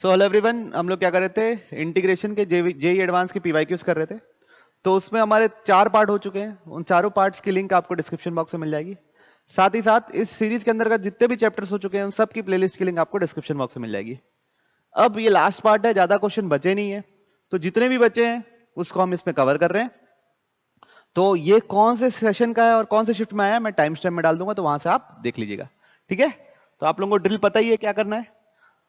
So hello everyone, हम लोग क्या कर रहे थे, इंटीग्रेशन के जेई एडवांस के पीवाईक्यूज कर रहे थे। तो उसमें हमारे 4 पार्ट हो चुके हैं। उन चारों पार्ट्स की लिंक आपको डिस्क्रिप्शन बॉक्स में मिल जाएगी। साथ ही साथ इस सीरीज के अंदर का जितने भी चैप्टर्स हो चुके हैं उन सब की प्लेलिस्ट की लिंक आपको डिस्क्रिप्शन बॉक्स में मिल जाएगी। अब ये लास्ट पार्ट है, ज्यादा क्वेश्चन बचे नहीं है, तो जितने भी बचे हैं उसको हम इसमें कवर कर रहे हैं। तो ये कौन से सेशन का है और कौन से शिफ्ट में आया है मैं टाइम स्टैम्प में डाल दूंगा, तो वहां से आप देख लीजिएगा। ठीक है, तो आप लोगों को ड्रिल पता ही है क्या करना है।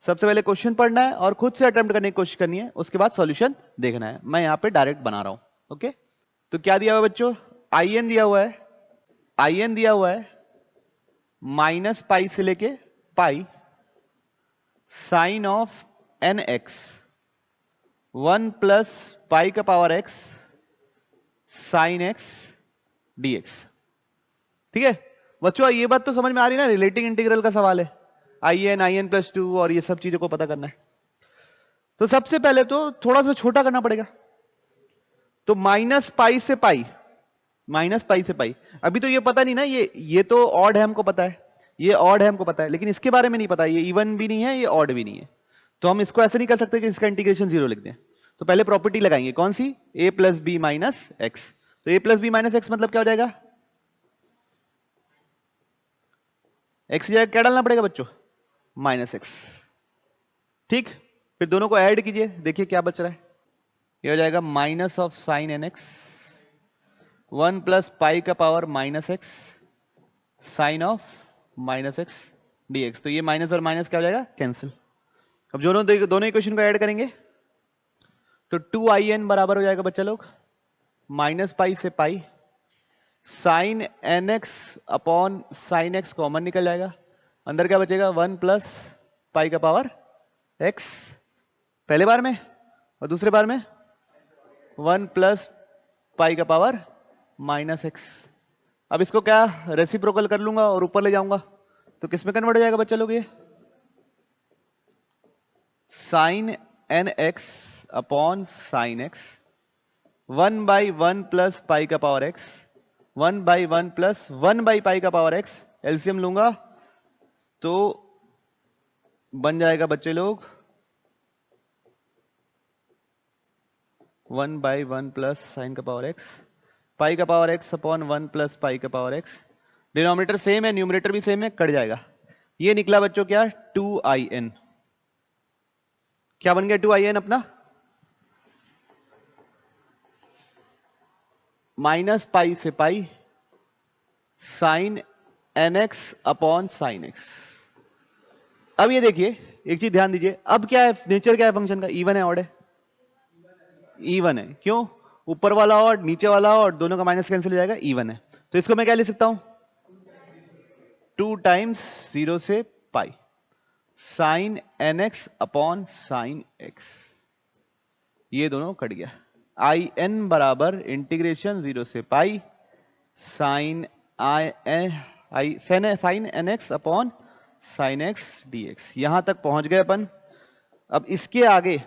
सबसे पहले क्वेश्चन पढ़ना है और खुद से अटेम्प्ट करने की कोशिश करनी है, उसके बाद सॉल्यूशन देखना है। मैं यहाँ पे डायरेक्ट बना रहा हूं। ओके, तो क्या दिया हुआ है बच्चों, आई एन दिया हुआ है, आई एन दिया हुआ है माइनस पाई से लेके pi sine of n x 1 plus pi का power x sine x d x. ठीक है बच्चों, ये बात तो समझ में आ रही है ना, रिलेटिंग इंटीग्रल का सवाल है, आई एन प्लस 2 और ये सब चीजों को पता करना है। तो सबसे पहले तो थोड़ा सा छोटा करना पड़ेगा। तो माइनस पाई से पाई, माइनस पाई से पाई, अभी तो ये पता नहीं ना, ये तो ऑड है हमको पता है, ये ऑड है हमको पता है, लेकिन इसके बारे में नहीं पता, ये इवन भी नहीं है, ये ऑड भी नहीं है। तो हम इसको ऐसे नहीं कर सकते कि इसका इंटीग्रेशन 0 लिख दें। तो पहले प्रॉपर्टी लगाएंगे, कौन सी, a plus b minus x. तो a plus b minus x मतलब क्या हो जाएगा, एक्स की जगह क्या डालना पड़ेगा बच्चों, माइनस एक्स। ठीक, फिर दोनों को ऐड कीजिए, देखिए क्या बच रहा है। ये हो जाएगा minus of sine n x 1 plus pi का power minus x sine of minus x d x. तो ये माइनस और माइनस क्या हो जाएगा, कैंसिल। अब दोनों इक्वेशन को ऐड करेंगे तो 2in बराबर हो जाएगा बच्चा लोग माइनस पाई से pi sine n x upon sine x, common निकल जाएगा, अंदर क्या बचेगा 1 प्लस पाई का पावर एक्स पहले बार में, और दूसरे बार में 1 प्लस पाई का पावर माइनस एक्स। अब इसको क्या रेसिप्रोकल कर लूंगा और ऊपर ले जाऊंगा, तो किस में कन्वर्ट हो जाएगा बच्चा लोग, ये sine n x upon sine x 1 by 1 plus pi का power x 1 by 1 plus 1 by pi का पावर एक्स। एलसीएम लूंगा तो बन जाएगा बच्चे लोग 1 बाई 1 प्लस साइन का पावर एक्स पाई का power x upon 1 plus pi का पावर एक्स। डिनोमिनेटर सेम है, न्यूमरेटर भी सेम है, कट जाएगा। ये निकला बच्चों क्या, 2in। क्या बन गया 2in अपना, माइनस पाई से pi sine n x upon sine x. अब ये देखिए, एक चीज ध्यान दीजिए, अब क्या है, नेचर क्या है फंक्शन का, इवन है ऑड है, इवन है। क्यों, ऊपर वाला ऑड नीचे वाला ऑड दोनों का माइनस कैंसिल हो जाएगा, इवन है। तो इसको मैं क्या लिख सकता हूं, 2 टाइम्स 0 से pi sine n x upon sine x. ये दोनों कट गया, आई एन बराबर इंटीग्रेशन 0 से pi sine sine n x upon sine x dx. यहां तक पहुंच गए अपन। अब इसके आगे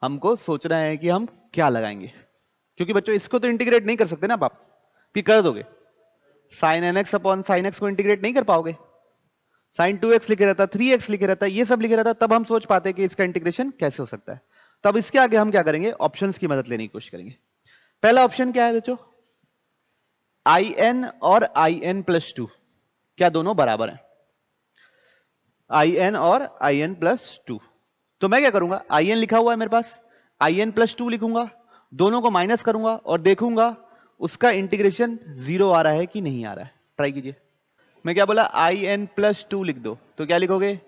हमको सोचना है कि हम क्या लगाएंगे, क्योंकि बच्चों इसको तो इंटीग्रेट नहीं कर सकते ना आप, कि कर दोगे sine n x upon sine x को इंटीग्रेट नहीं कर पाओगे, साइन 2x लिखे रहता, 3x लिखे रहता, ये सब लिखे रहता, तब हम सोच पाते कि इसका इंटीग्रेशन कैसे हो सकता है। तब इसके आगे हम क्या करेंगे, ऑप्शंस की मदद लेने की कोशिश करेंगे। पहला ऑप्शन क्या है बच्चों, आई एन और आई एन प्लस 2 क्या दोनों बराबर हैं, आई एन और आई एन प्लस 2। तो मैं क्या करूंगा, आई एन लिखा हुआ है मेरे पास, आई एन प्लस 2 लिखूंगा, दोनों को माइनस करूंगा और देखूंगा उसका इंटीग्रेशन 0 आ रहा है कि नहीं आ रहा है। ट्राई कीजिए। मैं क्या बोला, आई एन प्लस 2 लिख दो, तो क्या लिखोगे,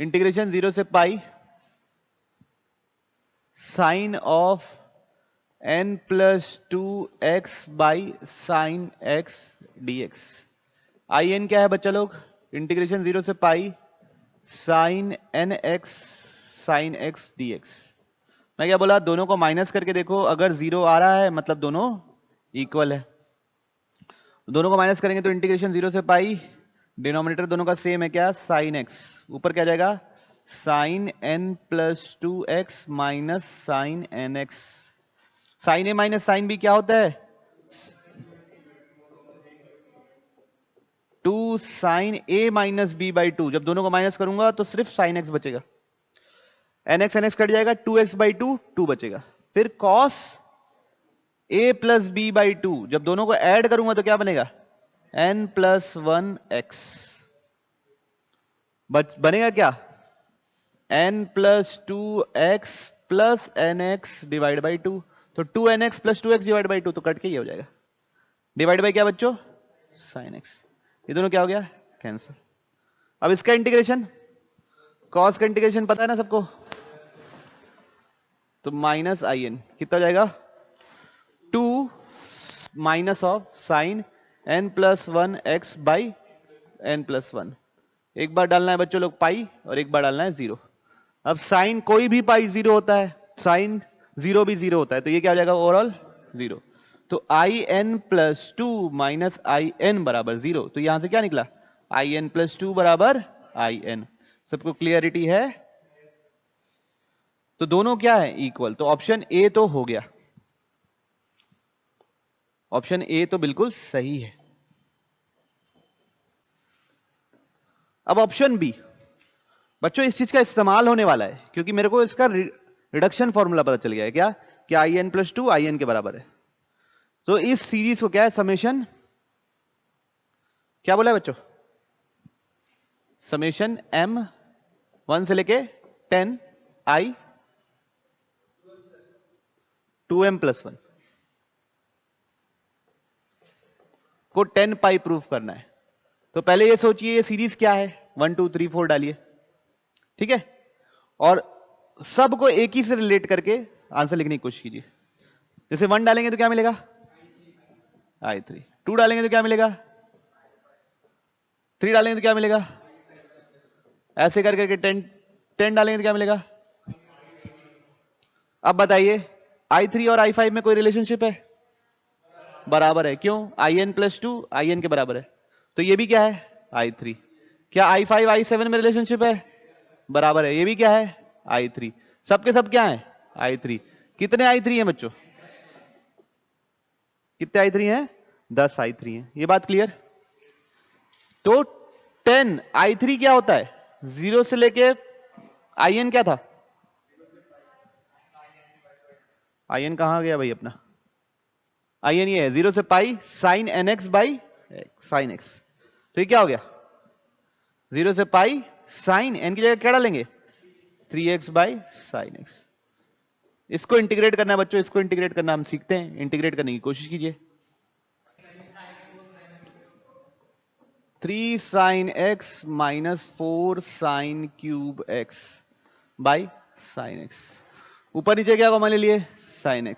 इंटीग्रेशन 0 से pi sine of n plus 2x by sine x dx. I n क्या है बच्चा लोग, इंटीग्रेशन 0 से pi sine n x sine x dx. मैं क्या बोला, दोनों को माइनस करके देखो, अगर 0 आ रहा है मतलब दोनों इक्वल है। दोनों को माइनस करेंगे तो इंटीग्रेशन 0 से पाई, डिनोमिनेटर दोनों का सेम है क्या, साइन एक्स, ऊपर क्या जाएगा sine n plus 2x minus sine n x. Sine A minus sine B क्या होता है, 2 sine A minus B by 2। जब दोनों को माइनस करूंगा तो सिर्फ साइन एक्स बचेगा, एन एक्स कट जाएगा, 2x/2 2 बचेगा। फिर cos a plus B by 2, जब दोनों को ऐड करूंगा तो क्या बनेगा, n+1x बनेगा क्या, n+2x plus nx divide by 2। तो 2nx plus 2x divide by 2 तो कट के ही हो जाएगा, डिवाइड बाई क्या बच्चों, sin x। ये दोनों क्या हो गया, कैंसिल। अब इसका इंटीग्रेशन, cos का इंटीग्रेशन पता है ना सबको, तो माइनस in कितना हो जाएगा, 2 minus of sign n+1x by n+1। एक बार डालना है बच्चों लोग पाई और एक बार डालना है 0। अब साइन कोई भी पाई 0 होता है, साइन 0 भी 0 होता है, तो ये क्या हो जाएगा, ओवरऑल 0। तो in+2 माइनस in बराबर 0। तो यहां से क्या निकला, in+2 बराबर in। सबको क्लियरिटी है, तो दोनों क्या है, इक्वल। तो ऑप्शन ए तो हो गया, ऑप्शन ए तो बिल्कुल सही है। अब ऑप्शन बी, बच्चों इस चीज का इस्तेमाल होने वाला है क्योंकि मेरे को इसका रिडक्शन फॉर्मूला पता चल गया है, क्या कि in+2 in के बराबर है। तो इस सीरीज को क्या है, समेशन, क्या बोला है बच्चों, समेशन m1 से लेके 10 i 2m+1 को 10 पाई प्रूफ करना है। तो पहले ये सोचिए ये सीरीज क्या है, 1 2 3 4 डालिए, ठीक है, और सबको एक ही से रिलेट करके आंसर लिखने की कोशिश कीजिए। जैसे 1 डालेंगे तो क्या मिलेगा, i3, 2 डालेंगे तो क्या मिलेगा, 3 डालेंगे तो क्या मिलेगा, ऐसे कर करके 10 डालेंगे तो क्या मिलेगा। अब बताइए i3 और i5 में कोई रिलेशनशिप है, बराबर है, क्यों, in+2 in के बराबर है। तो ये भी क्या है, i3। क्या i5 i7 में रिलेशनशिप है, बराबर है, ये भी क्या है, i3। सबके सब क्या है, i3। कितने i3 हैं बच्चों, कितने i3 हैं, 10 i3 हैं। ये बात क्लियर। तो 10 i3 क्या होता है, 0 से लेके in क्या था, in कहां गया भाई अपना, in ये है 0 से pi sign nx by sine x। तो ये क्या हो गया, 0 से पाई साइन n की जगह क्या डालेंगे, 3x बाई साइन x। इसको इंटीग्रेट करना है बच्चों, इसको इंटीग्रेट करना हम सीखते हैं, इंटीग्रेट करने की कोशिश कीजिए। 3 sine x minus 4 sine cube x by sine x। ऊपर नीचे क्या कॉमन ले लिए, साइन x।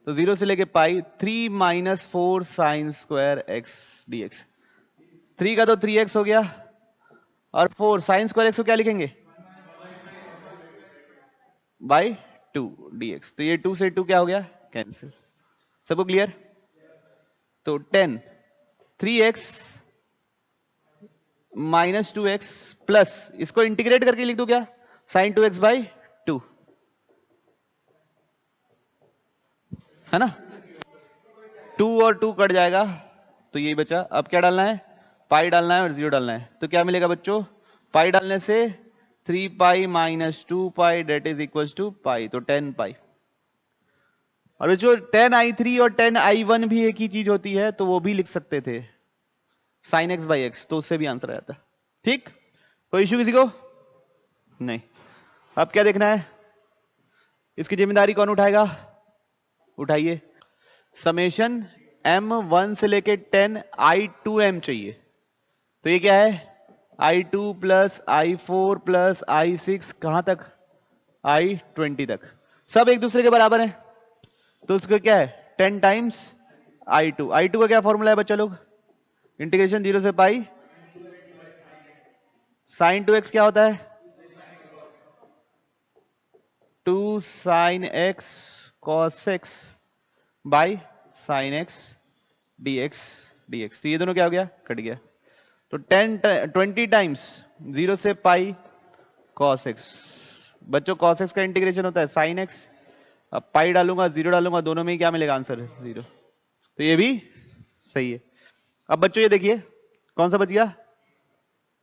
तो 0 से लेके पाई 3 minus 4 sine square x dx। 3 का तो 3x हो गया और 4 साइन स्क्वायर x को क्या लिखेंगे, बाई 2 dx। तो ये 2 से 2 क्या हो गया, कैंसिल। सबको क्लियर। तो 10 3x माइनस 2x प्लस, इसको इंटीग्रेट करके लिख दो क्या, साइन 2x बाई 2, है ना। 2 और 2 कट जाएगा तो यही बचा। अब क्या डालना है, पाई डालना है और 0 डालना है। तो क्या मिलेगा बच्चों, पाई डालने से 3 pi minus 2 pi that is equal to pi, तो 10 पाई। और जो 10 i3 और 10 i1 भी एक ही चीज होती है तो वो भी लिख सकते थे साइन एक्स बाई एक्स, तो उससे भी आंसर आ जाता। ठीक, कोई इश्यू किसी को नहीं। अब क्या देखना है, इसकी जिम्मेदारी कौन उठाएगा, उठाइए। समेशन m1 से लेके 10 i2m चाहिए। तो ये क्या है, i2 plus i4 plus i6 कहां तक, i20 तक, सब एक दूसरे के बराबर है। तो उसका क्या है 10 टाइम्स i2। i2 का क्या फॉर्मूला है बच्चा लोग, इंटीग्रेशन 0 से पाई साइन 2x क्या होता है, 2 sine x cos x by sine x dx dx। तो ये दोनों क्या हो गया, कट गया। तो 20 टाइम्स 0 से पाई cos x। बच्चों cos x का इंटीग्रेशन होता है साइन x। अब पाई डालूंगा 0 डालूंगा, दोनों में ही क्या मिलेगा आंसर, 0। तो ये भी सही है। अब बच्चों ये देखिए कौन सा बच गया,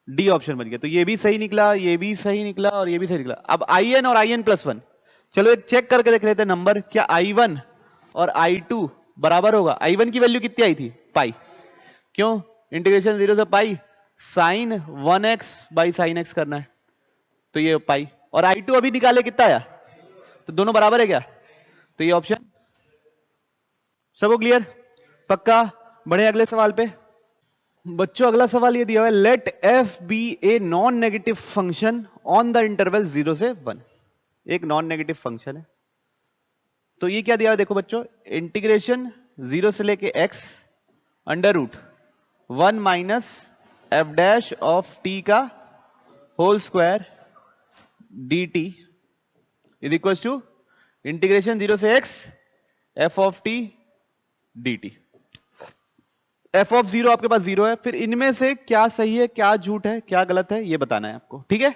डी ऑप्शन बन गया। तो ये भी सही निकला, ये भी सही निकला और ये भी सही निकला। अब आई एन और आई एन प्लस वन, चलो एक चेक करके देख लेते हैं नंबर, क्या आई वन और आई टू बराबर होगा। आई वन की वैल्यू कितनी आई थी, पाई, क्यों, इंटीग्रेशन 0 से pi sign 1x by sine x करना है, तो ये पाई। और आई टू अभी निकाले कितना आया, तो दोनों बराबर है क्या, तो ये ऑप्शन। सबको क्लियर, पक्का। बढ़े अगले सवाल पे। बच्चों अगला सवाल ये दिया हुआ है, let f be a non negative function on the interval 0 से 1। एक नॉन नेगेटिव फंक्शन है, तो ये क्या दिया हुआ है देखो बच्चों, इंटीग्रेशन 0 से लेके x under root 1 minus f dash of t का whole square d t is equal to integration 0 से x f of t d t. F of 0 आपके पास 0 है, फिर इनमें से क्या सही है, क्या झूठ है, क्या गलत है, ये बताना है आपको, ठीक है।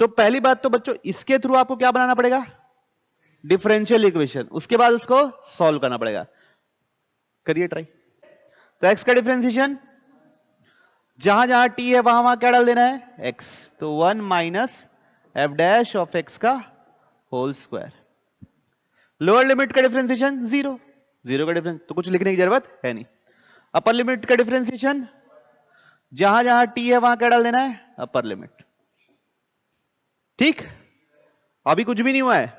तो पहली बात तो बच्चों, इसके थ्रू आपको क्या बनाना पड़ेगा, डिफरेंशियल इक्वेशन, उसके बाद उसको सॉल्व करना पड़ेगा। करिए ट्राई। तो x का डिफरेंशिएशन, जहां जहां t है वहां वहां क्या डाल देना है, x, तो 1 minus f dash of x का होल स्क्वायर। लोअर लिमिट का डिफरेंशिएशन 0, 0 का डिफरेंस तो कुछ लिखने की जरूरत है नहीं। अपर लिमिट का डिफरेंशिएशन, जहां जहां t है वहां क्या डाल देना है, अपर लिमिट, ठीक। अभी कुछ भी नहीं हुआ है।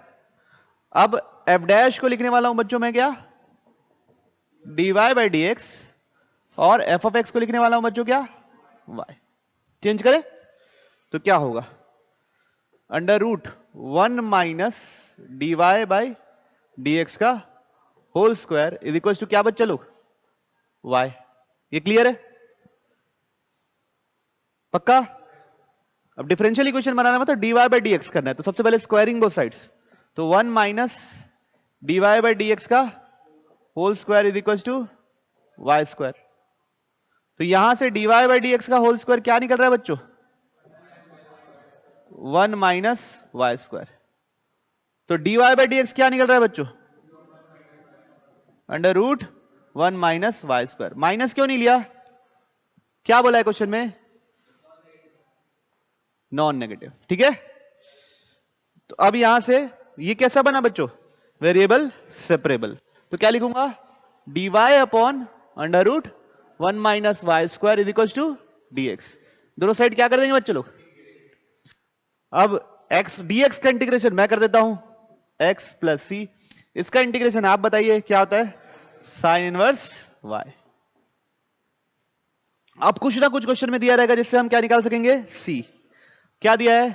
अब f डैश को लिखने वाला हूं बच्चों मैं क्या, dy बाई डी एक्स, और f ऑफ x को लिखने वाला हूं बच्चों क्या, y। चेंज करें तो क्या होगा, under root 1 minus d y by d x का whole square is equal to क्या बच्चा लोग, y। ये क्लियर है, पक्का। अब डिफरेंशियल इक्वेशन बनाना मतलब dy बाई डी एक्स करना है, तो सबसे पहले स्क्वायरिंग बोथ साइड्स, तो 1 minus d y by d x का whole square is equal to y square. तो यहां से dy बाई डी एक्स का होल स्क्वायर क्या निकल रहा है बच्चों, 1 माइनस वाई स्क्वायर। तो dy बाई डी एक्स क्या निकल रहा है बच्चों, under root 1 minus y square. Minus क्यों नहीं लिया, क्या बोला है क्वेश्चन में, नॉन नेगेटिव, ठीक है। तो अब यहां से ये कैसा बना बच्चों, वेरिएबल सेपरेबल, तो क्या लिखूंगा, dy upon under root 1 minus y square is equal to d x. दोनों साइड क्या कर देंगे बच्चों लोग, अब x dx का इंटीग्रेशन मैं कर देता हूं x प्लस सी, इसका इंटीग्रेशन आप बताइए क्या होता है, साइन इनवर्स y। अब कुछ ना कुछ क्वेश्चन में दिया रहेगा जिससे हम क्या निकाल सकेंगे, c। क्या दिया है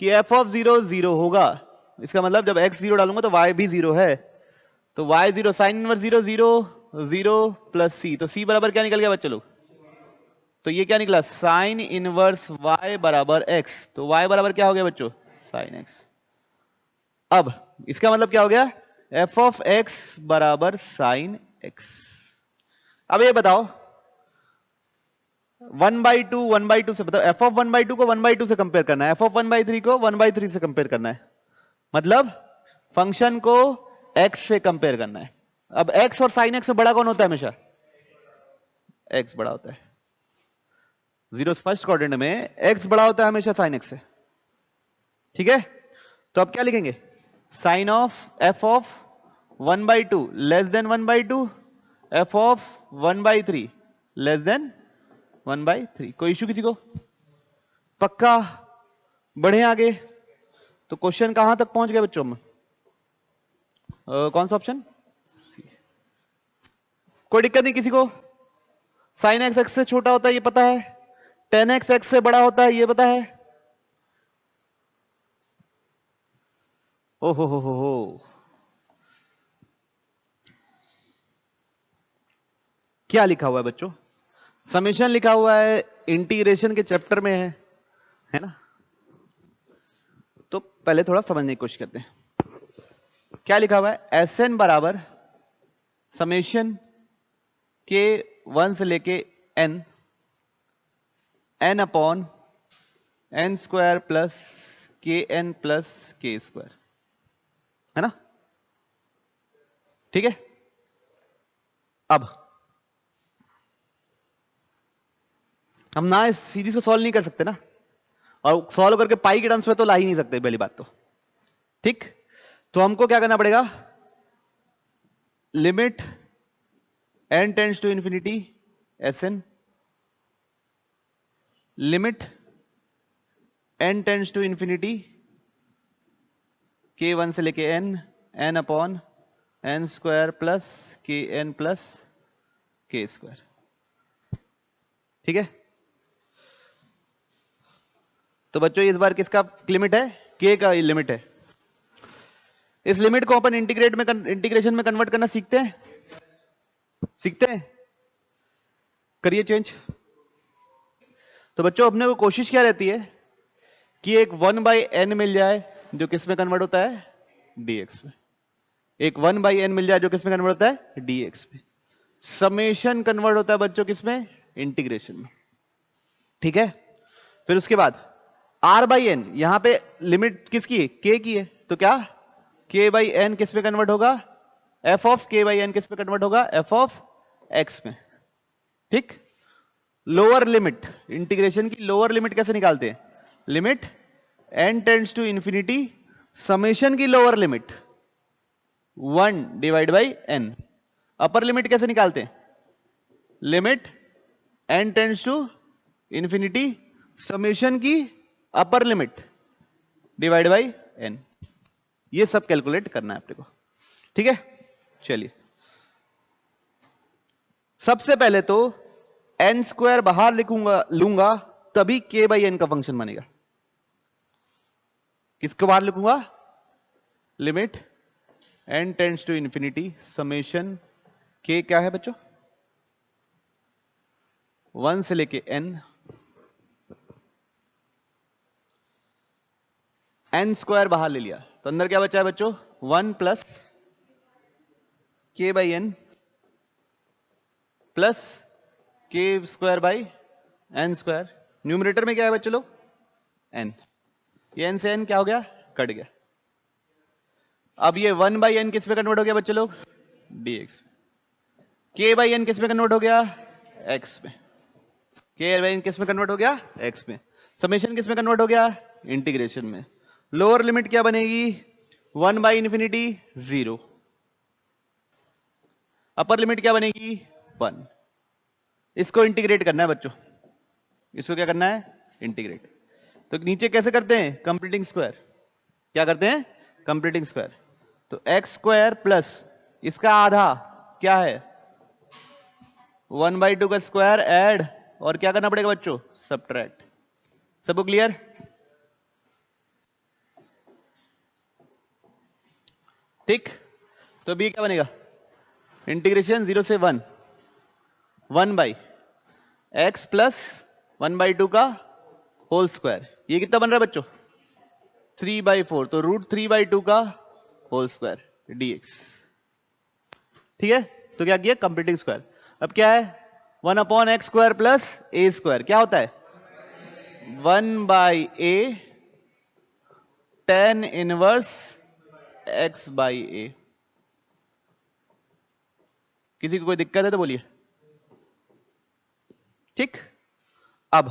कि f ऑफ 0 0 होगा, इसका मतलब जब x 0 डालूंगा तो y भी 0 है, तो y 0 sine inverse 0 0 0 plus c, तो c बराबर क्या निकल गया बच्चे लोग, तो ये क्या निकला, साइन इनवर्स y बराबर x, तो y बराबर क्या हो गया बच्चों, साइन x। अब इसका मतलब क्या हो गया, f ऑफ x बराबर साइन x। अब ये बताओ 1/2 से बताओ, f ऑफ 1/2 को 1/2 से कंपेयर करना है, f ऑफ 1/3 को 1/3 से कंपेयर करना है, मतलब फंक्शन को x से कंपेयर करना है। अब x और साइन x से बड़ा कौन होता है हमेशा, x बड़ा होता है, जीरो फर्स्ट क्वाड्रेंट में x बड़ा होता है हमेशा साइन x से, ठीक है। तो अब क्या लिखेंगे, sine of f of 1/2 less than 1/2, f of 1/3 less than 1/3। कोई इशू किसी को, पक्का। बढ़े आगे, तो क्वेश्चन कहां तक पहुंच गए बच्चों में, कौन सा ऑप्शन, कोई दिक्कत नहीं किसी को, साइन एक्स एक्स से छोटा होता है ये पता है, टेन एक्स एक्स से बड़ा होता है ये पता है, हो क्या लिखा हुआ है बच्चों, समेशन लिखा हुआ है, इंटीग्रेशन के चैप्टर में है ना। तो पहले थोड़ा समझने की कोशिश करते हैं, क्या लिखा हुआ है, एस एन बराबर समेशन के 1 से लेके n, n upon n square plus के एन प्लस के स्क्वायर, है ना, ठीक है। अब हम ना इस सीरीज को सॉल्व नहीं कर सकते ना, और सॉल्व करके पाई के टर्म्स में तो ला ही नहीं सकते पहली बात तो। ठीक, तो हमको क्या करना पड़ेगा, limit n tends to infinity Sn, limit n tends to infinity k1 से लेके n upon n square plus kn plus k square. ठीक है, तो बच्चों इस बार किसका लिमिट है, k का लिमिट है। इस लिमिट को अपन इंटीग्रेशन में कन्वर्ट करना सीखते हैं, करिए चेंज। तो बच्चों अपने को कोशिश क्या रहती है कि एक 1/n मिल जाए जो किस में कन्वर्ट होता है, dx में। एक 1/n मिल जाए जो किस में कन्वर्ट होता है, dx में। समेशन कन्वर्ट होता है बच्चों किस में, इंटीग्रेशन में। ठीक है, फिर उसके बाद r/n, यहां पे लिमिट किसकी है, k की है, तो क्या k/n किस में कन्वर्ट होगा, f ऑफ k/n किस में कन्वर्ट होगा, f ऑफ x में। ठीक, लोअर लिमिट, इंटीग्रेशन की लोअर लिमिट कैसे निकालते हैं, limit n tends to infinity summation की lower limit 1 divide by n। Upper limit कैसे निकालते हैं, limit n tends to infinity summation की upper limit divide by n। ये सब कैलकुलेट करना है अपने को। ठीक है, चलिए सबसे पहले तो n स्क्वायर बाहर लूंगा तभी k/n का फंक्शन बनेगा। किसको बाहर लिखूंगा, limit n tends to infinity summation k क्या है बच्चों, 1 से लेके n स्क्वायर बाहर ले लिया तो अंदर क्या बचा है बच्चों, 1 plus k/n plus k square by n square. Numerator में क्या है बच्चों लोग, n। ये n से n क्या हो गया, कट गया। अब ये 1/n किस में कन्वर्ट हो गया बच्चों लोग, dx में। k/n किस में कन्वर्ट हो गया, x में। k/n किस में कन्वर्ट हो गया, x में। समेशन किस में कन्वर्ट हो गया, इंटीग्रेशन में। लोअर लिमिट क्या बनेगी, 1/∞ 0। अपर लिमिट क्या बनेगी, 1। इसको इंटीग्रेट करना है बच्चों, इसको क्या करना है, इंटीग्रेट। तो नीचे कैसे करते हैं, कंप्लीटिंग स्क्वायर। क्या करते हैं, कंप्लीटिंग स्क्वायर। तो x स्क्वायर प्लस इसका आधा क्या है, 1/2 का स्क्वायर ऐड, और क्या करना पड़ेगा बच्चों, सब्ट्रैक्ट। सबको क्लियर। ठीक, तो b क्या बनेगा, इंटीग्रेशन 0 से 1/x प्लस 1/2 का होल स्क्वायर। ये कितना बन रहा है बच्चों, 3/4, तो √3/2 का होल स्क्वायर dx। ठीक है, तो क्या किया, कंप्लीटिंग स्क्वायर। अब क्या है, 1/x square plus a square क्या होता है, 1/a tan इनवर्स x/a। किसी को कोई दिक्कत है तो बोलिए। ठीक, अब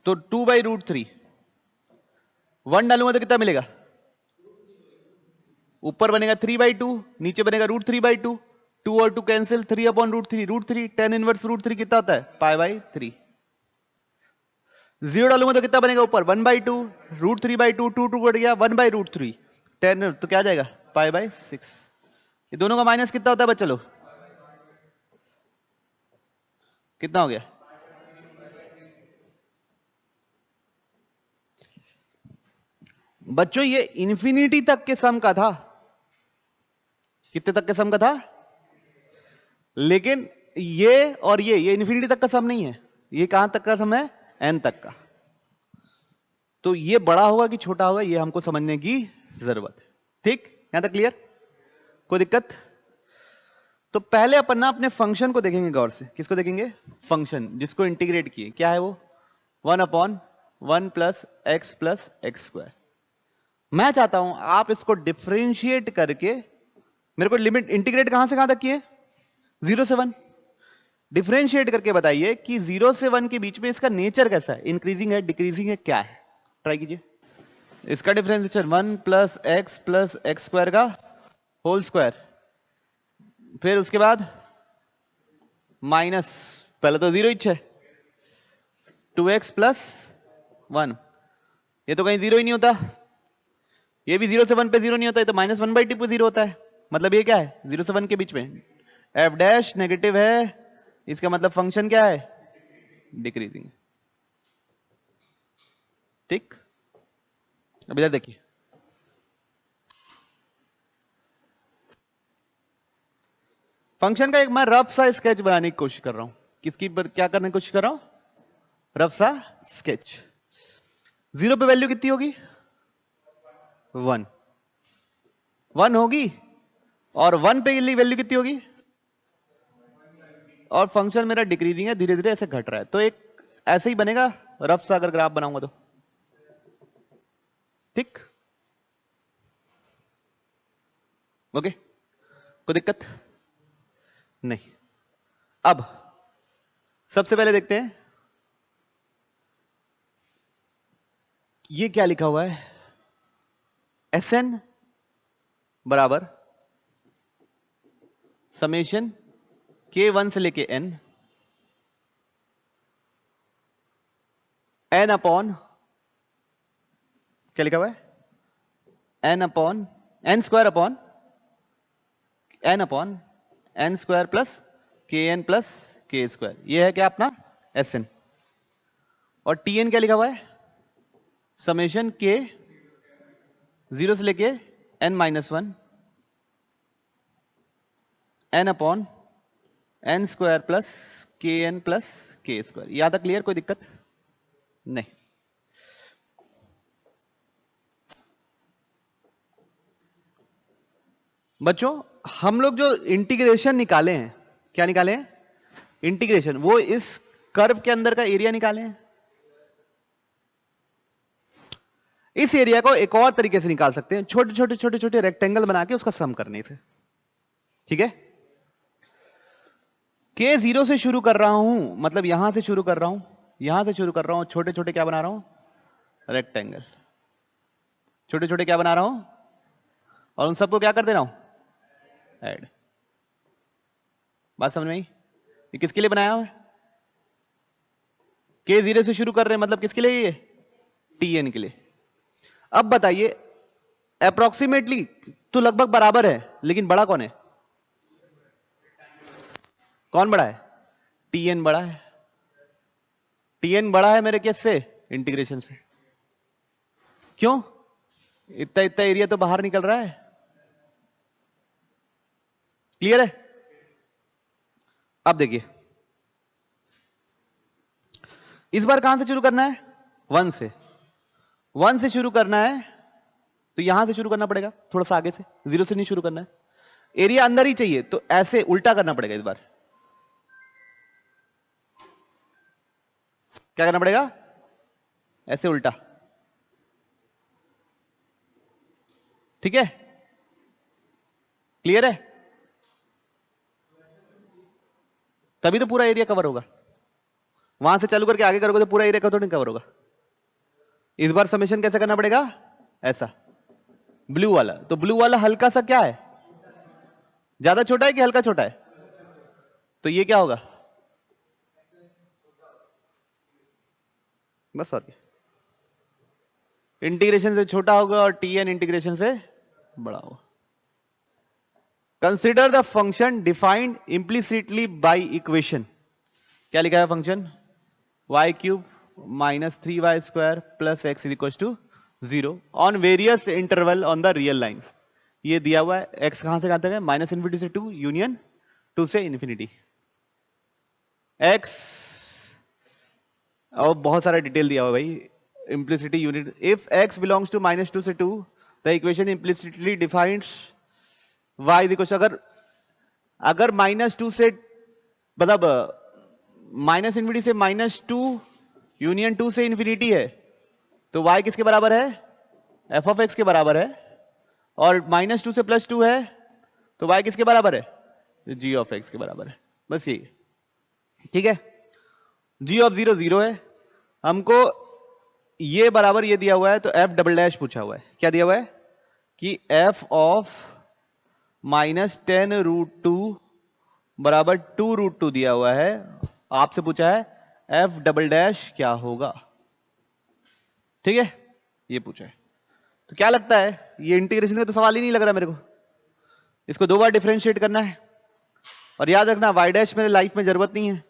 तो 2/√3, 1 डालूंगा तो कितना मिलेगा, ऊपर बनेगा 3/2, नीचे बनेगा √3/2, 2 और 2 कैंसिल, 3/√3, √3 tan इनवर्स √3 कितना होता है, π/3। 0 डालूंगा तो कितना बनेगा, ऊपर 1/2, √3/2, 2 कट गया, 1/√3 tan, तो क्या आ जाएगा, π/6। ये दोनों का माइनस कितना होता है बच्चा लोग, कितना हो गया, बच्चों ये इंफिनिटी तक के सम का था। कितने तक के सम का था, लेकिन ये और ये इंफिनिटी तक का सम नहीं है, ये कहां तक का सम है, n तक का। तो ये बड़ा होगा कि छोटा होगा, ये हमको समझने की जरूरत है। ठीक, यहां तक क्लियर, कोई दिक्कत। तो पहले अपन ना अपने फंक्शन को देखेंगे गौर से। किसको देखेंगे, फंक्शन जिसको इंटीग्रेट किए। क्या है वो, 1/1 plus x plus x square. मैं चाहता हूं आप इसको डिफरेंशिएट करके, मेरे को लिमिट इंटीग्रेट कहां से कहां तक किए, 0 से 1। डिफरेंशिएट करके बताइए कि 0 से 1 के बीच में इसका नेचर कैसा है, इंक्रीजिंग है, डिक्रीजिंग है, क्या है? ट्राई कीजिए। इसका डिफरेंशिएशन 1 प्लस एक्स स्क्वायर का होल स्क्वायर, फिर उसके बाद माइनस, पहले तो 0 ही है, 2x प्लस 1, ये तो कहीं 0 ही नहीं होता, ये भी 0 से 1 पे 0 नहीं होता, ये तो -1/2 पे 0 होता है। मतलब ये क्या है, 0 से 1 के बीच में f डैश नेगेटिव है, इसका मतलब फंक्शन क्या है, डिक्रीजिंग। ठीक, अब इधर देखिए, फंक्शन का एक मैं रफ सा स्केच बनाने की कोशिश कर रहा हूं। किसकी पर क्या करने की कोशिश कर रहा हूं, रफ सा स्केच। 0 पे वैल्यू कितनी होगी, 1 होगी, और 1 पे वैल्यू कितनी होगी, और फंक्शन मेरा डिक्रीजिंग है, धीरे धीरे ऐसे घट रहा है। तो एक ऐसे ही बनेगा रफ सा, अगर ग्राफ बनाऊंगा तो। ठीक, ओके, कोई दिक्कत नहीं। अब सबसे पहले देखते हैं ये क्या लिखा हुआ है, Sn बराबर समेशन k1 से लेके n अपॉन, क्या लिखा हुआ है, n square upon n square plus kn plus k square, ये है क्या अपना Sn। और Tn क्या लिखा हुआ है, समेशन k 0 से लेके n-1 n upon n square plus kn plus k square. यहां तक क्लियर, कोई दिक्कत नहीं। बच्चों हम लोग जो इंटीग्रेशन निकाले हैं, क्या निकाले हैं, इंटीग्रेशन, वो इस कर्व के अंदर का एरिया निकाले हैं। इस एरिया को एक और तरीके से निकाल सकते हैं, छोटे छोटे रेक्टेंगल बना के उसका सम करने से। ठीक है, k 0 से शुरू कर रहा हूं, मतलब यहां से शुरू कर रहा हूं, यहां से शुरू कर रहा हूं, छोटे छोटे क्या बना रहा हूं, रेक्टेंगल, छोटे छोटे क्या बना रहा हूं, और उन सबको क्या कर दे रहा हूं, ऐड। बात समझ में आई? ये किसके लिए बनाया हुआ है, k 0 से शुरू कर रहे हैं, मतलब किसके लिए, ये Tn के लिए। अब बताइए अप्रोक्सीमेटली तो लगभग बराबर है, लेकिन बड़ा कौन है, कौन बड़ा है, Tn बड़ा है। Tn बड़ा है मेरे केस से, इंटीग्रेशन से। क्यों, इतना इतना एरिया तो बाहर निकल रहा है। क्लियर है? अब देखिए, इस बार कहां से शुरू करना है, 1 से। 1 से शुरू करना है तो यहां से शुरू करना पड़ेगा, थोड़ा सा आगे से, 0 से नहीं शुरू करना है। एरिया अंदर ही चाहिए तो ऐसे उल्टा करना पड़ेगा। इस बार क्या करना पड़ेगा, ऐसे उल्टा। ठीक है, क्लियर है? तभी तो पूरा एरिया कवर होगा। वहां से चालू करके आगे करोगे तो पूरा एरिया तो नहीं कवर होगा। इस बार समेशन कैसे करना पड़ेगा, ऐसा, ब्लू वाला। तो ब्लू वाला हल्का सा क्या है, ज्यादा छोटा है कि हल्का छोटा है, तो ये क्या होगा, बस। और क्या, इंटीग्रेशन से छोटा होगा और Tn इंटीग्रेशन से बड़ा होगा। Consider the function defined implicitly by equation. क्या लिखा है function, y³ minus 3y square plus x equal to 0 on various interval on the real line. ये दिया हुआ है, x कहां से कहां तक है, -∞ से 2 यूनियन 2 से इन्फिनिटी। x और बहुत सारा डिटेल दिया हुआ है भाई, implicity unit. If x belongs to -2 से 2, the equation implicitly defines y is equal to, अगर -2 से, मतलब -∞ से -2 यूनियन 2 से इन्फिनिटी है, तो y किसके बराबर है, f ऑफ x के बराबर है। और -2 से +2 है तो y किसके बराबर है, g ऑफ x के बराबर है। बस यही है। ठीक है, g ऑफ 0 0 है, हमको ये बराबर ये दिया हुआ है, तो f डबल डैश पूछा हुआ है। क्या दिया हुआ है कि f ऑफ -10√2 बराबर 2√2 दिया हुआ है। आपसे पूछा है f डबल डैश क्या होगा। ठीक है, ये पूछा है। तो क्या लगता है, ये इंटीग्रेशन का तो सवाल ही नहीं लग रहा मेरे को। इसको 2 बार डिफरेंशिएट करना है, और याद रखना y डैश मेरे लाइफ में जरूरत नहीं है।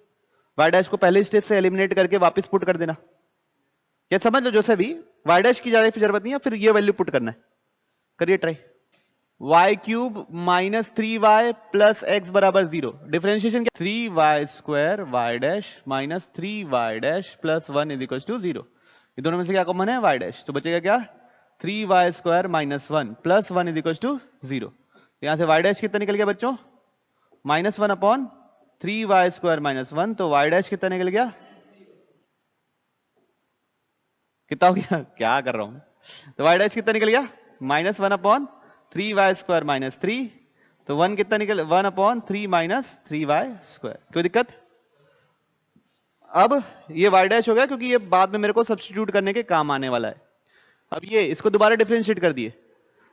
y डैश को पहले स्टेज से एलिमिनेट करके वापस पुट कर देना। क्या समझ लो, जैसे भी y डैश की जरूरत नहीं है, फिर ये वैल्यू पुट करना है। करिए try. y cube minus 3y plus x बराबर 0। डिफरेंशिएशन क्या, 3y square y dash minus 3y dash plus 1 is equal to 0। ये दोनों में से क्या कॉमन है, y डैश, तो बचेगा क्या, 3y square minus 1 plus 1 is equal to 0। यहां से y डैश कितना निकल गया बच्चों, -1 अपॉन 3y स्क्वायर माइनस 1, तो y डैश कितना निकल गया, कितना हो गया, क्या कर रहा हूं, तो y डैश कितना निकल गया, -1 अपॉन 3y स्क्वायर माइनस 3, तो 1 कितना निकल, 1 अपॉन 3 माइनस 3y स्क्वायर। कोई दिक्कत। अब ये y डैश हो गया, क्योंकि ये बाद में मेरे को सब्स्टिट्यूट करने के काम आने वाला है। अब ये इसको दोबारा डिफरेंशिएट कर दिए,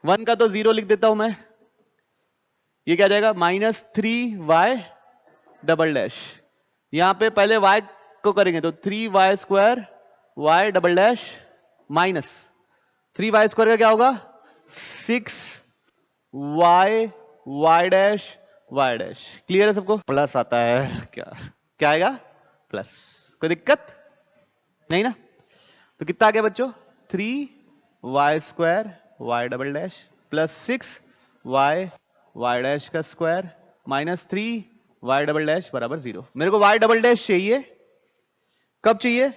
1 का तो 0 लिख देता हूं मैं, ये क्या जाएगा, -3y डबल डैश। यहां पे पहले y को करेंगे तो 3y square y double dash minus 3y square का क्या होगा, 6y y dash y dash. Clear है सबको, प्लस आता है, क्या आएगा, प्लस। कोई दिक्कत नहीं ना। तो कितना आ गया बच्चों, 3y square y double dash plus 6y y dash का square minus 3y double dash बराबर 0। मेरे को y डबल डैश चाहिए, कब चाहिए,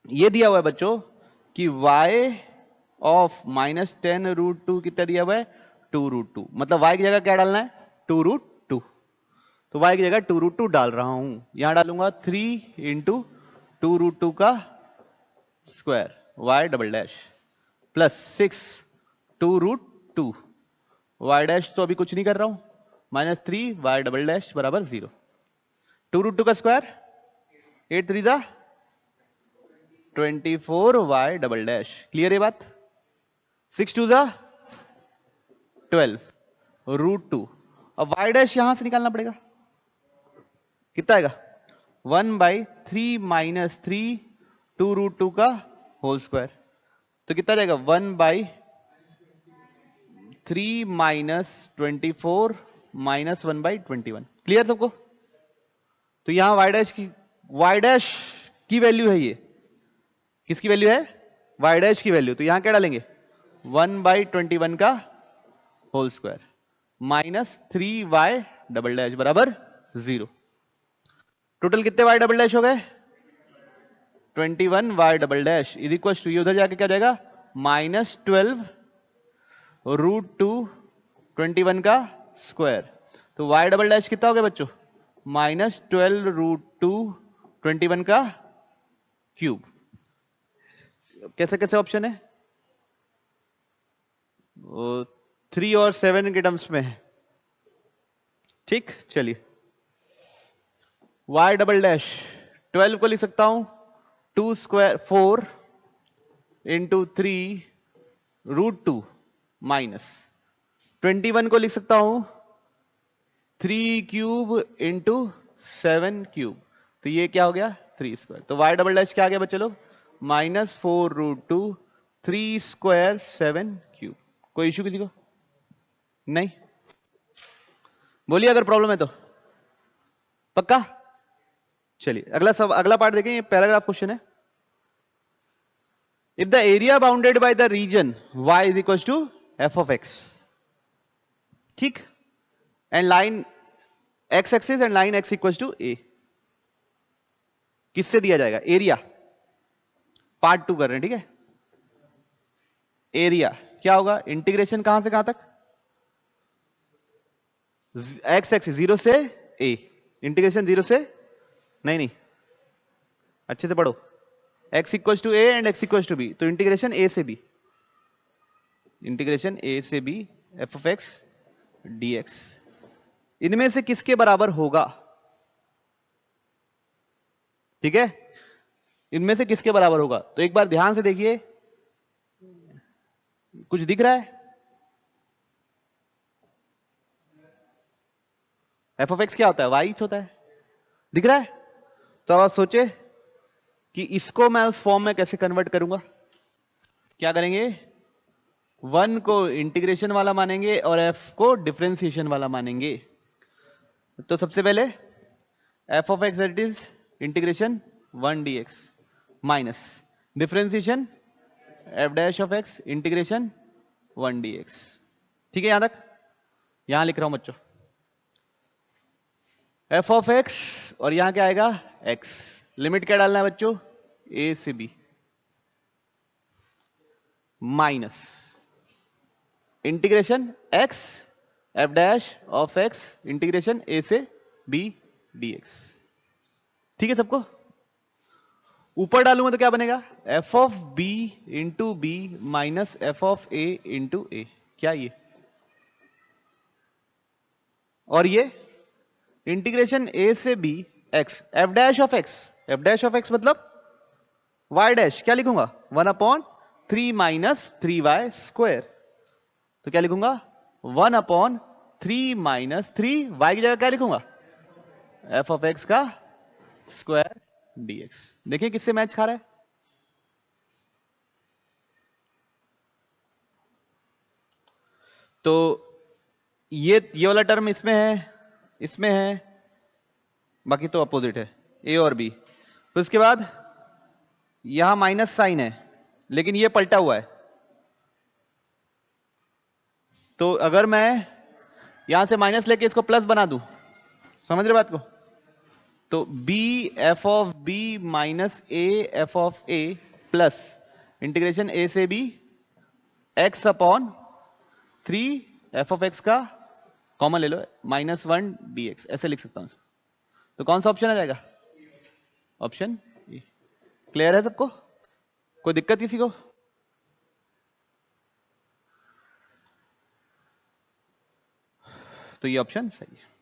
ये दिया हुआ है बच्चों कि y ऑफ -10√2 कितना दिया हुआ है, 2√2। मतलब y की जगह क्या डालना है, 2√2। तो y की जगह 2√2 डाल रहा हूं, यहां डालूंगा 3 इंटू 2√2 का square y double dash plus 6 2√2 y dash, तो अभी कुछ नहीं कर रहा हूं, -3y डबल डैश बराबर 0। 2√2 का स्क्वायर 8 3 जा 24y डबल डैश। क्लियर है बात, 6 2 जा 12√2। अब y डैश यहां से निकालना पड़ेगा, कितना आएगा, 1/3 माइनस 3 2√2 का होल स्क्वायर, तो कितना रहेगा, 1/3 माइनस 24 माइनस 1/21। क्लियर सबको। तो यहां y डैश की वैल्यू है, ये किसकी वैल्यू है, y डैश की वैल्यू। तो यहां क्या डालेंगे, 1/21 का whole square minus 3y double dash बराबर 0। टोटल कितने y डबल डैश हो गए, 21y double dash is equal to, ये उधर जाके क्या जाएगा, -12√2 21 का स्क्वायर। तो y डबल डैश कितना हो गया बच्चों, -12√2 21 का क्यूब। कैसे कैसे ऑप्शन है, 3 और 7 के टर्म्स में है। ठीक, चलिए y डबल डैश 12 को लिख सकता हूं 2 स्क्वायर 4 इंटू 3√2 माइनस 21 को लिख सकता हूं 3 क्यूब इंटू 7 क्यूब। तो ये क्या हो गया, 3 स्क्वायर। तो y डबल डैश क्या आ गया बच्चे लोग, -4√2 3 स्क्वायर 7 क्यूब। कोई इश्यू किसी को नहीं, बोलिए अगर प्रॉब्लम है तो। पक्का, चलिए अगला पार्ट देखें, ये पैराग्राफ क्वेश्चन है। If the area bounded by the region y is equal to f of x, ठीक, and line x axis and line x equal to a, किससे दिया जाएगा एरिया, पार्ट 2 कर रहे हैं, ठीक है। एरिया क्या होगा, इंटीग्रेशन कहां से कहां तक, x एक्सिस 0 से a, इंटीग्रेशन 0 से नहीं, अच्छे से पढ़ो, x equal to a and x equal to b, तो इंटीग्रेशन a से b, इंटीग्रेशन a से b f of x dx, इनमें से किसके बराबर होगा, ठीक है, इनमें से किसके बराबर होगा? तो एक बार ध्यान से देखिए, कुछ दिख रहा है? एफ ऑफ एक्स क्या होता है? वाई होता है, दिख रहा है? तो अब आप सोचे कि इसको मैं उस फॉर्म में कैसे कन्वर्ट करूंगा। क्या करेंगे? वन को इंटीग्रेशन वाला मानेंगे और एफ को डिफरेंशिएशन वाला मानेंगे। तो सबसे पहले F of x it is integration 1 dx minus differentiation F dash of x integration 1 dx। ठीक है, यहां तक? यहां लिख रहा हूं बच्चों, एफ ऑफ एक्स और यहां क्या आएगा? एक्स। लिमिट क्या डालना है बच्चों? ए से B minus integration x f dash of x integration A से बी dx। ठीक है सबको? ऊपर डालूंगा तो क्या बनेगा? F of B into B minus f of A into A. क्या ये? और ये इंटीग्रेशन ए से B x f dash of x, f dash of x मतलब वाई डैश। क्या लिखूंगा? 1/3 माइनस 3y स्क्वायर। तो क्या लिखूंगा? 1/3 माइनस 3y की जगह क्या लिखूंगा? एफ ऑफ एक्स का स्क्वायर dx। देखिए किससे मैच खा रहा है? तो ये वाला टर्म इसमें है, इसमें है, बाकी तो अपोजिट है, ए और बी। तो उसके बाद यहां माइनस साइन है लेकिन ये पलटा हुआ है। तो अगर मैं यहां से माइनस लेके इसको प्लस बना दूं, समझ रहे बात को? तो B f of B minus A f of A plus integration A से B x upon 3 f of x का कॉमन ले लो -1 dx। ऐसे लिख सकता हूं। तो कौन सा ऑप्शन आ जाएगा? Option A. क्लियर है सबको? कोई दिक्कत किसी को? तो ये ऑप्शन सही है।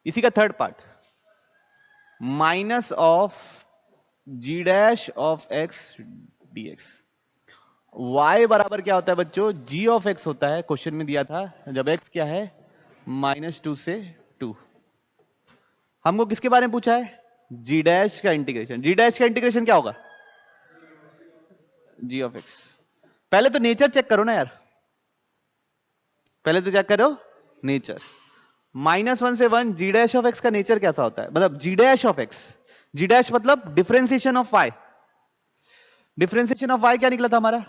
इसी का third part, minus of g dash of x dx। y बराबर क्या होता है बच्चों? g ऑफ x होता है, क्वेश्चन में दिया था, जब x क्या है? -2 से 2। हमको किसके बारे में पूछा है? g डैश का इंटीग्रेशन। g डैश का इंटीग्रेशन क्या होगा? g of x। पहले तो नेचर चेक करो ना यार, पहले तो चेक करो नेचर। -1 से 1 g डैश ऑफ x का नेचर कैसा होता है? मतलब g dash of x, g dash मतलब differentiation of y। Differentiation of y क्या निकला था हमारा?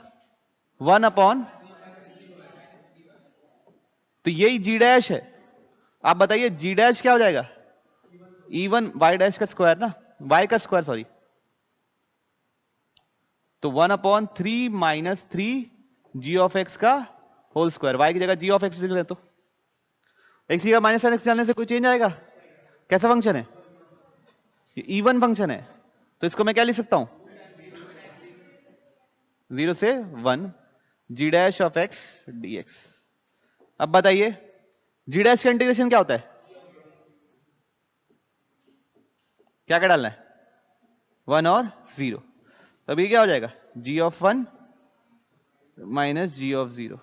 1/, तो यही g डैश है। आप बताइए g डैश क्या हो जाएगा? इवन y डैश का स्क्वायर ना, y का स्क्वायर सॉरी। तो 1/3 माइनस 3 g ऑफ x का होल स्क्वायर, y की जगह g ऑफ x लिख ले। तो x की माइनस साइन x डालने से कोई चेंज आएगा? कैसा फंक्शन है? ये इवन फंक्शन है, तो इसको मैं क्या लिख सकता हूं? 0 से 1 g dash of x dx। अब बताइए g डैश का इंटीग्रेशन क्या होता है? क्या क्या डालना है? 1 और 0। तब ये क्या हो जाएगा? g of 1 minus g of 0।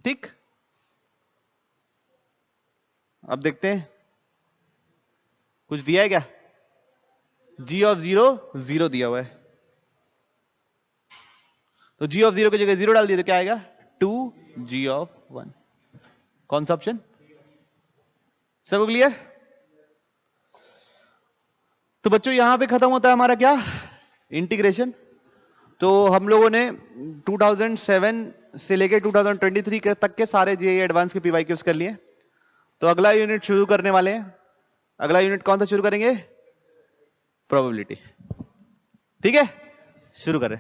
ठीक, अब देखते हैं कुछ दिया है क्या? g ऑफ 0 0 दिया हुआ है, तो g ऑफ 0 की जगह 0 डाल दिया तो क्या आएगा? 2g of 1। कौन सा ऑप्शन? सब क्लियर? तो बच्चों यहां पे खत्म होता है हमारा क्या? इंटीग्रेशन। तो हम लोगों ने 2007 से लेके 2023 तक के सारे जेईई एडवांस के पीवाईक्यूज कर लिए। तो अगला यूनिट शुरू करने वाले हैं। अगला यूनिट कौन सा शुरू करेंगे? प्रोबेबिलिटी। ठीक है, शुरू करें।